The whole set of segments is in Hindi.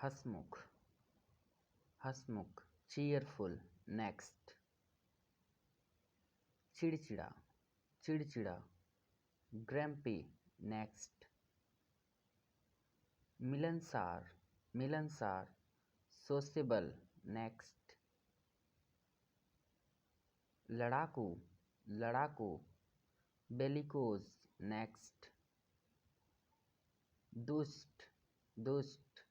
हसमुख, हसमुख, cheerful. Next. चिड़चिड़ा, चिड़चिड़ा, grumpy. Next. मिलनसार, मिलनसार, sociable. Next. लड़ाकू, लड़ाकू, bellicose. Next. दुष्ट, दुष्ट,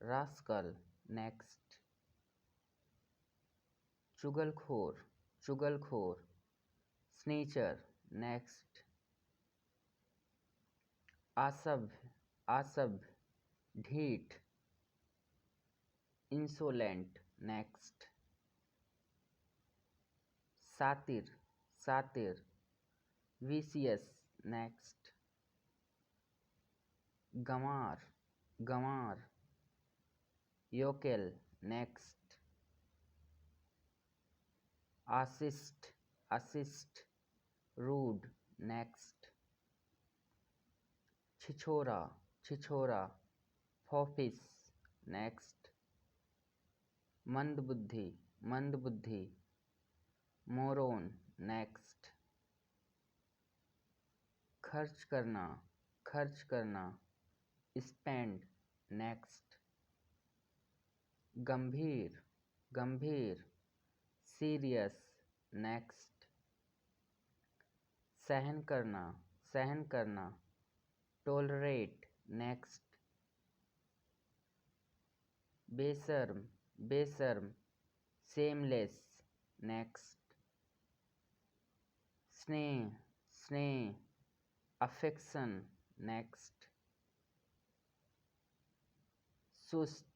rascal. Next. चुगलखोर, चुगलखोर, snitcher. Next. असभ्य, असभ्य, ढीठ, insolent. Next. सातिर, सातिर, vicious. Next. गंवार, गंवार, yokel. Next. assist, assist, rude. Next. छिछोरा, छिछोरा, फॉफिस. Next. मंदबुद्धि, मंदबुद्धि, मोरोन. Next. खर्च करना, खर्च करना, spend. Next. गंभीर, गंभीर, serious. Next. सहन करना, सहन करना, tolerate. Next. बेशर्म, बेशर्म, shameless. Next. स्नेह, स्नेह, affection. Next. सुस्त,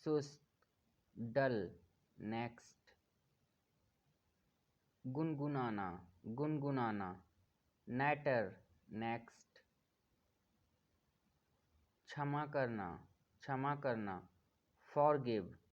सुस्त, dull. Next. गुनगुनाना, गुनगुनाना, natter. Next. क्षमा करना, क्षमा करना, forgive.